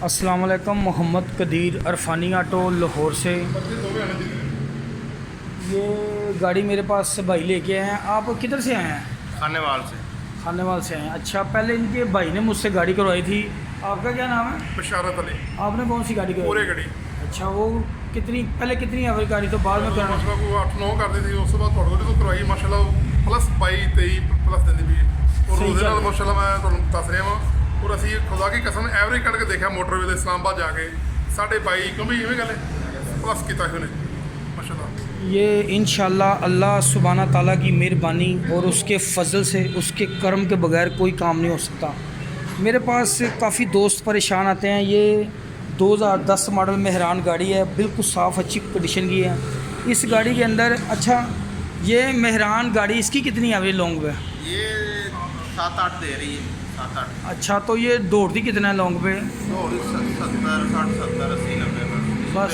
अस्सलाम वालेकुम। मोहम्मद कदीर अरफानी ऑटो लाहौर से। ये गाड़ी मेरे पास भाई लेके आए हैं। आप किधर से आए हैं? खानेवाल से। खानेवाल से आए हैं। अच्छा, पहले इनके भाई ने मुझसे गाड़ी करवाई थी। आपका क्या नाम है? बशारत अली। आपने कौन सी गाड़ी करवाई? पूरे गड्डी अच्छा, वो पहले कितनी एवरेज गाड़ी तो बाद में करना? माशाल्लाह को 8-9 कर दी थी। उस बाद थोड़ी थोड़ी तो करवाई माशाल्लाह प्लस 22-23 प्लस देती भी और सही ਉਹਦੇ ਨਾਲ चल। माशाल्लाह मैं ਤੁਹਾਨੂੰ ਦੱਸ ਰਿਹਾ ਵਾਂ। और ਅਸੀਂ खुदा की कसम एवरेज ਕੱਢ ਕੇ ਦੇਖਿਆ मोटरवे ਦੇ इस्लामाबाद जाके 22.5 कभी इवें गल प्लस किया है माशाल्लाह। ये इंशाल्लाह अल्लाह सुब्हाना ताला की मेहरबानी और उसके फ़ज़ल से, उसके करम के बगैर कोई काम नहीं हो सकता। मेरे पास काफ़ी दोस्त परेशान आते हैं। ये 2010 मॉडल मेहरान गाड़ी है, बिल्कुल साफ़ अच्छी कंडीशन की है। इस गाड़ी के अंदर अच्छा, ये मेहरान गाड़ी इसकी कितनी एवरेज लॉन्ग पे? ये 7-8 दे रही है 7-8। अच्छा, तो ये दौड़ती कितना है लॉन्ग पे? 70-60-70-80-90 बस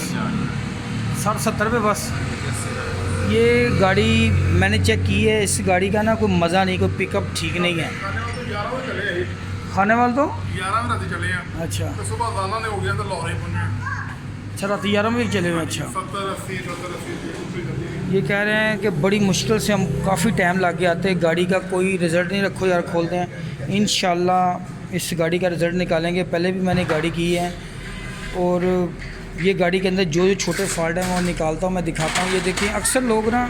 60-70 पे बस। ये गाड़ी मैंने चेक की है, इस गाड़ी का ना कोई मज़ा नहीं, कोई पिकअप ठीक नहीं है। खाने वाले तो 11 में राती चले हैं। अच्छा तो सुबह दाना ने हो गया तो लाहौर ही पहुंचे। अच्छा, रात 11 में भी चले हुए। अच्छा, 70-80 ये कह रहे हैं कि बड़ी मुश्किल से हम काफ़ी टाइम लग के आते हैं, गाड़ी का कोई रिज़ल्ट नहीं। रखो यार, खोलते हैं, इंशाल्लाह इस गाड़ी का रिज़ल्ट निकालेंगे। पहले भी मैंने गाड़ी की है और ये गाड़ी के अंदर जो जो छोटे फॉल्ट हैं वो निकालता हूँ, मैं दिखाता हूँ। ये देखिए, अक्सर लोग ना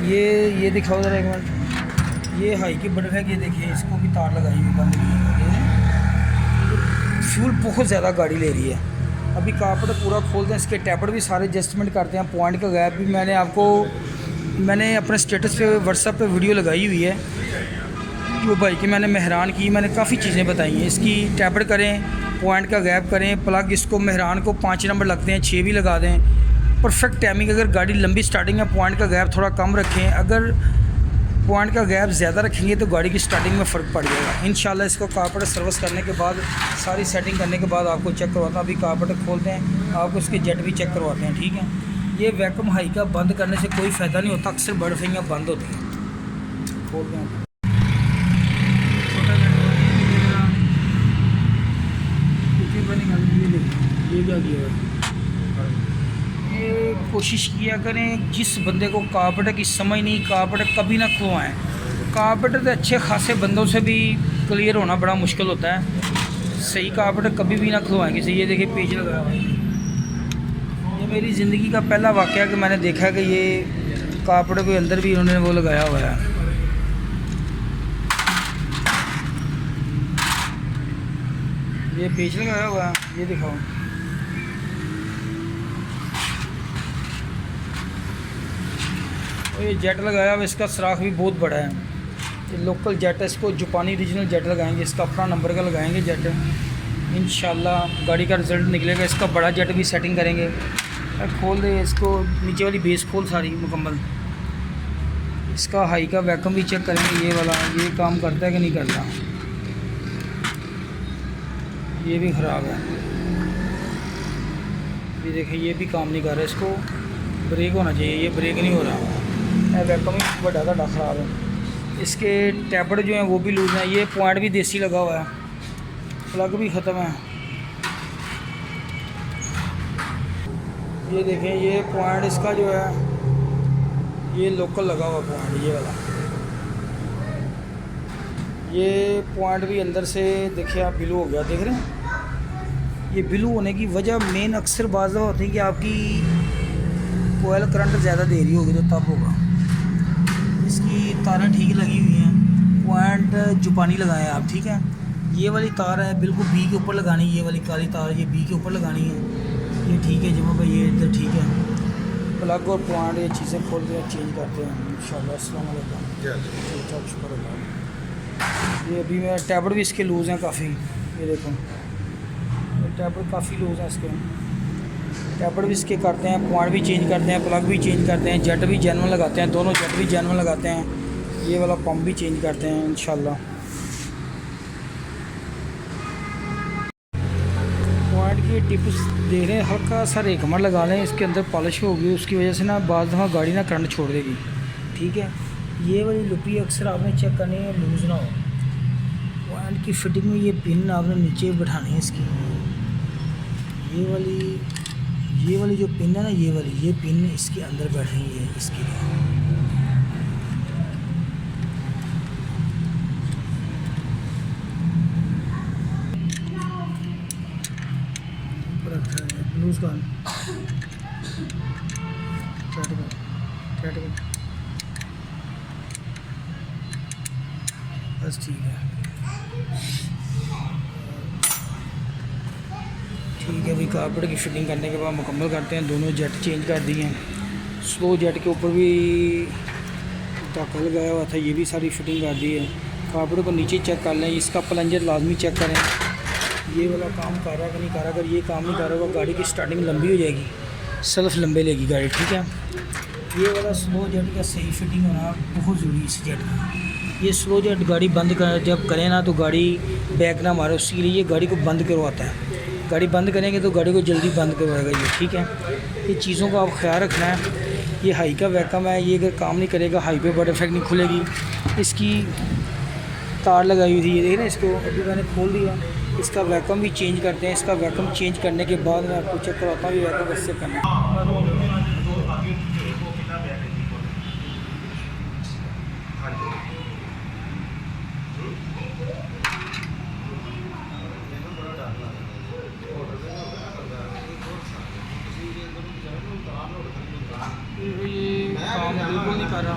ये दिखाओ ज़रा एक मिनट। ये हाई की बटन है, ये देखिए, इसको भी तार लगाई हुई बंद की है। फ्यूल बहुत ज़्यादा गाड़ी ले रही है। अभी कारपेट पूरा खोलते हैं, इसके टैपर भी सारे एडजस्टमेंट करते हैं। पॉइंट का गैप भी मैंने अपने स्टेटस पे व्हाट्सएप पे वीडियो लगाई हुई है। जो भाई की मैंने मेहरान की, मैंने काफ़ी चीज़ें बताई हैं। इसकी टैपर करें, पॉइंट का गैप करें, प्लग इसको मेहरान को 5 नंबर लगते हैं, 6 भी लगा दें। Perfect timing. अगर गाड़ी लंबी स्टार्टिंग है, पॉइंट का गैप थोड़ा कम रखें। अगर पॉइंट का गैप ज़्यादा रखेंगे तो गाड़ी की स्टार्टिंग में फ़र्क पड़ जाएगा। इंशाल्लाह इसको कारपेट सर्विस करने के बाद, सारी सेटिंग करने के बाद आपको चेक करवाता हूँ। अभी कारपेट खोलते हैं, आपको इसके जेट भी चेक करवाते हैं, ठीक है। ये वैक्यूम हाई का बंद करने से कोई फ़ायदा नहीं होता, अक्सर बर्ड फिंगर बंद होती है। खोलते हैं, ये क्या किया है? ये कोशिश किया करें, जिस बंदे को कारपेट की समझ नहीं, कारपेट कभी ना खुलवाएं। कारपेट तो अच्छे खासे बंदों से भी क्लियर होना बड़ा मुश्किल होता है। सही कारपेट कभी भी ना खुलवाएं किसी। ये देखिए, पेज लगाया हुआ है। ये मेरी ज़िंदगी का पहला वाक़या कि मैंने देखा कि ये कारपेट के अंदर भी इन्होंने वो लगाया हुआ है। ये पेज लगाया हुआ है, ये दिखाओ। और ये जेट लगाया हुआ, इसका सुराख भी बहुत बड़ा है। ये लोकल जेट है, इसको जापानी ओरिजिनल जेट लगाएंगे, इसका अपना नंबर का लगाएंगे जेट। इंशाल्लाह गाड़ी का रिज़ल्ट निकलेगा। इसका बड़ा जेट भी सेटिंग करेंगे। खोल दे इसको, नीचे वाली बेस खोल सारी मुकम्मल। इसका हाई का वैक्यूम भी चेक करेंगे। ये वाला ये काम करता है कि नहीं करता। ये भी ख़राब है, ये देखिए, ये भी काम नहीं कर रहा। इसको ब्रेक होना चाहिए, ये ब्रेक नहीं हो रहा। वैक्यूम ही बड़ा ज़्यादा ख़राब है। इसके टैपर जो हैं वो भी लूज हैं। ये पॉइंट भी देसी लगा हुआ है, प्लग भी ख़त्म है। ये देखें, ये पॉइंट इसका जो है ये लोकल लगा हुआ पॉइंट, ये वाला। ये पॉइंट भी अंदर से देखिए आप, ब्लू हो गया, देख रहे हैं। ये ब्लू होने की वजह मेन अक्सर बाज़ होती है कि आपकी कोयल करंट ज़्यादा दे रही होगी, तो तब होगा। इसकी तारें ठीक लगी हुई हैं, पॉइंट जापानी लगाए हैं आप, ठीक है। ये वाली तार है बिल्कुल बी के ऊपर लगानी, ये वाली काली तार ये बी के ऊपर लगानी है। ये ठीक है जमा भाई, ये इधर ठीक है। प्लग और पॉइंट ये चीज़ें खोलते हैं, चेंज करते हैं इंशाल्लाह। अस्सलाम वालेकुम। ठीक, शुक्र अल्लाह। ये अभी मेरा टैबलेट भी इसके लूज़ हैं काफ़ी, ये देखो, टैबलेट काफ़ी लूज़ हैं इसके। टैबलेट भी इसके करते हैं, पॉइंट भी चेंज करते हैं, प्लग भी चेंज करते हैं, जेट भी जेनवन लगाते हैं, दोनों जेट भी जेनवन लगाते हैं। ये वाला पंप भी चेंज करते हैं इंशाल्लाह। पॉइंट की टिप्स दे रहे हैं, हल्का सा रेकमर लगा लें, इसके अंदर पॉलिश होगी, उसकी वजह से ना बाज़ दफ़ा गाड़ी ना करंट छोड़ देगी, ठीक है। ये वाली लुपी अक्सर आपने चेक करनी है, लूज़ ना हो। पॉइंट की फिटिंग में ये पिन आपने नीचे बिठानी है इसकी, ये वाली जो पिन है ना, ये पिन इसके अंदर बैठेंगी है इसके लिए। लूज कर बस ठीक है। ठीक है भाई, कारपेट की फिटिंग करने के बाद मुकम्मल करते हैं। दोनों जेट चेंज कर दिए हैं। स्लो जेट के ऊपर भी धक्का लगाया हुआ था, ये भी सारी फिटिंग कर दी है। कारपेट को नीचे चेक कर लें, इसका प्लंजर लाजमी चेक करें, ये वाला काम कर रहा है कि नहीं कर रहा। अगर ये काम नहीं कर रहा होगा गाड़ी की स्टार्टिंग लंबी हो जाएगी, सेल्फ लंबे लेगी गाड़ी, ठीक है। ये वाला स्लो जेट का सही फिटिंग होना बहुत ज़रूरी है इस जेट का। ये स्लो जेट गाड़ी बंद कर जब करें ना तो गाड़ी बैक ना मारे, उसके लिए ये गाड़ी को बंद करवाता है। गाड़ी बंद करेंगे तो गाड़ी को जल्दी बंद करवाएगा ये, ठीक है। ये चीज़ों का आप ख्याल रखना है। ये हाई का वैकम है, ये अगर काम नहीं करेगा हाई पे बड इफेक्ट नहीं खुलेगी। इसकी तार लगाई हुई थी, ये देखिए ना, इसको अभी मैंने खोल दिया। इसका वैकम भी चेंज करते हैं। इसका वैकम चेंज करने के बाद मैं आपको चेक करवाता हूँ ये वैकम कैसे करना है। ये काम बिल्कुल नहीं कर रहा।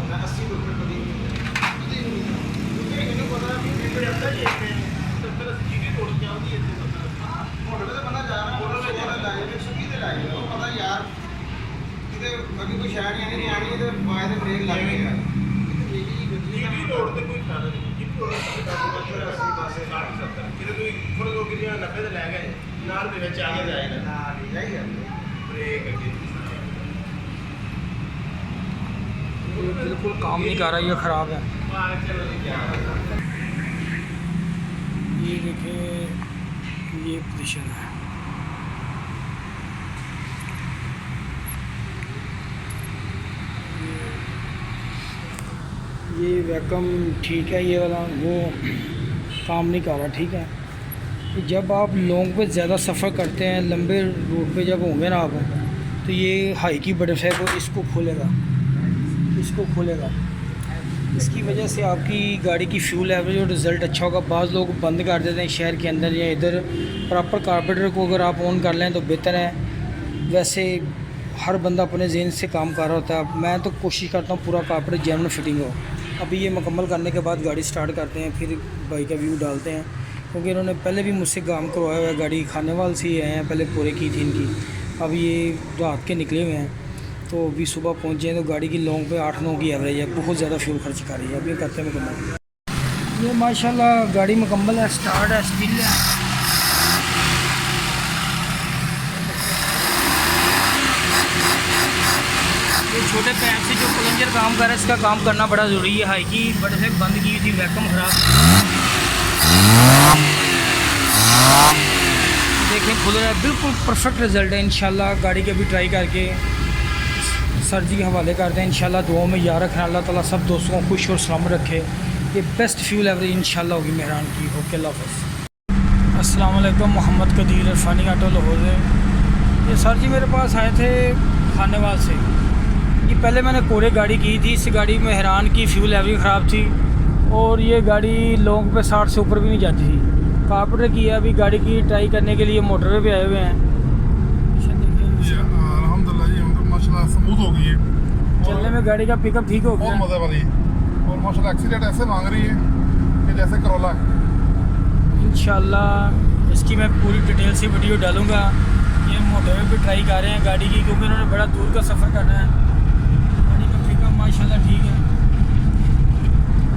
बिल्कुल काम नहीं कर रहा, ये ख़राब है। ये देखिए, ये पोजीशन है। ये वैकम ठीक है, ये वाला वो काम नहीं कर रहा, ठीक है। जब आप लॉन्ग पे ज़्यादा सफ़र करते हैं, लंबे रूट पे जब होंगे ना आप, तो ये हाई की बटरफ्लाई को इसको खोलेगा, इसकी वजह से आपकी गाड़ी की फ्यूल एवरेज और रिज़ल्ट अच्छा होगा। बाज़ लोग बंद कर देते हैं शहर के अंदर या इधर। प्रॉपर कारपेटर को अगर आप ऑन कर लें तो बेहतर है। वैसे हर बंदा अपने जेन से काम कर रहा होता है। मैं तो कोशिश करता हूँ पूरा कारपेटर जेन्युइन फिटिंग हो। अभी ये मुकम्मल करने के बाद गाड़ी स्टार्ट करते हैं, फिर बाइक का व्यू डालते हैं, क्योंकि इन्होंने पहले भी मुझसे काम करवाया हुआ है। गाड़ी खानेवाल से ही आए हैं, पहले पूरे की थी इनकी। अब ये रात के निकले हुए हैं, तो अभी सुबह पहुँचे हैं। तो गाड़ी की लॉन्ग पे 8-9 की एवरेज है, बहुत ज़्यादा फ्यूल खर्च कर रही है। अभी करते हैं मुकम्मल। ये माशाल्लाह गाड़ी मुकम्मल है, स्टार्ट है, स्टिल है। ये छोटे पैप से जो प्लंजर काम कर रहा है, इसका काम करना बड़ा ज़रूरी है। हाई की बट से बंद की थी, वैक्यूम ख़राब। देखें खुल रहा है, बिल्कुल परफेक्ट रिज़ल्ट है। इंशाल्लाह गाड़ी के भी ट्राई करके सर जी के हवाले करते हैं। इंशाल्लाह दुआओं में याद रखना। अल्लाह ताला सब दोस्तों को खुश और सलामत रखे। ये बेस्ट फ्यूल एवरेज इंशाल्लाह होगी मेहरान की। ओके, अल्लाह हाफ़िज़। अस्सलाम वालेकुम, मोहम्मद कदीर इरफानी ऑटो लाहौर से। ये सर जी मेरे पास आए थे खानेवाल से। ये पहले मैंने कोरे गाड़ी की थी, इस गाड़ी में मेहरान की फ्यूल एवरेज ख़राब थी और ये गाड़ी लॉन्ग पे 60 से ऊपर भी नहीं जाती थी। कारपेटर की है, अभी गाड़ी की ट्राई करने के लिए मोटरवे पे आए हुए हैं। स्मूथ हो गई है, चलने में गाड़ी का पिकअप ठीक हो गया, बहुत मज़े वाली है। और माशाल्लाह एक्सीडेंट ऐसे मांग रही है कि जैसे करोला है। इंशाल्लाह इसकी मैं पूरी डिटेल से वीडियो डालूंगा। ये मोटरवे पे ट्राई कर रहे हैं गाड़ी की, क्योंकि उन्होंने बड़ा दूर का सफ़र करना है। गाड़ी का पिकअप माशाल्लाह ठीक है,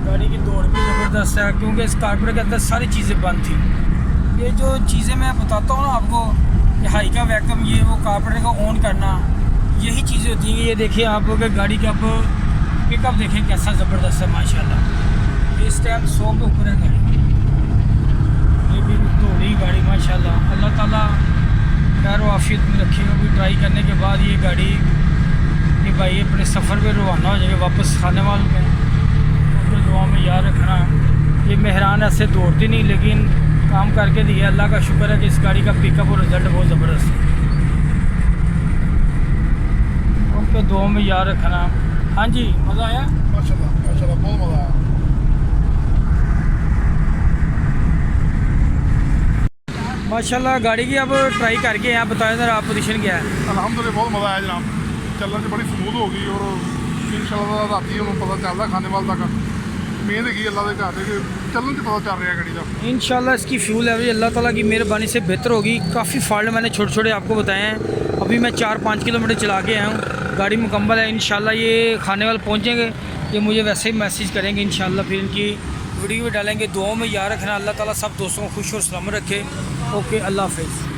गाड़ी की दौड़ भी ज़बरदस्त है, क्योंकि इस कारपेटर के अंदर सारी चीज़ें बंद थी। ये जो चीज़ें मैं बताता हूँ ना आपको, ये हाई का वैक्यूम, ये वो कारपेटर का ऑन करना, यही चीज़ें होती हैं। ये देखिए आप लोग गाड़ी का अब पिकअप देखें कैसा ज़बरदस्त है माशाल्लाह। इस टाइम 100 के ऊपर है गाड़ी, ये भी दौड़ी गाड़ी माशाल्लाह। अल्लाह ताला खैर व आफियत में रखेगा। कोई ट्राई करने के बाद ये गाड़ी ये भाई अपने सफ़र पे रवाना हो जाएगा वापस खानेवाल में। उनके दुआ में याद रखना। ये मेहरान ऐसे दौड़ती नहीं, लेकिन काम करके दिया। अल्लाह का शुक्र है कि इस गाड़ी का पिकअप और रिज़ल्ट बहुत ज़बरदस्त है। ओके, दुआ में याद रखना। हाँ जी, मज़ा आया? माशाल्लाह बहुत मज़ा आया। माशाल्लाह गाड़ी की अब ट्राई करके यहाँ बताएं ज़रा, आप पोजीशन क्या है? अल्हम्दुलिल्लाह बहुत मज़ा आया जनाब, चलने से बड़ी स्मूथ हो गई और इंशाल्लाह राती हूँ पता चलता खाने वाल तक मेहनत की अल्लाह के घर के चलने से पता चल रहा है गाड़ी का। इंशाल्लाह इसकी फ्यूल एवरेज अल्लाह ताला की मेहरबानी से बेहतर होगी। काफ़ी फॉल्ट मैंने छोटे छोटे आपको बताए हैं। अभी मैं 4-5 किलोमीटर चला के आया हूँ, गाड़ी मुकम्मल है। इंशाल्लाह ये खाने वाले पहुँचेंगे, ये मुझे वैसे ही मैसेज करेंगे इंशाल्लाह, फिर इनकी वीडियो भी डालेंगे। दुआओं में याद रखना, अल्लाह ताला सब दोस्तों को खुश और सलामत रखे। ओके, अल्लाह हाफिज़।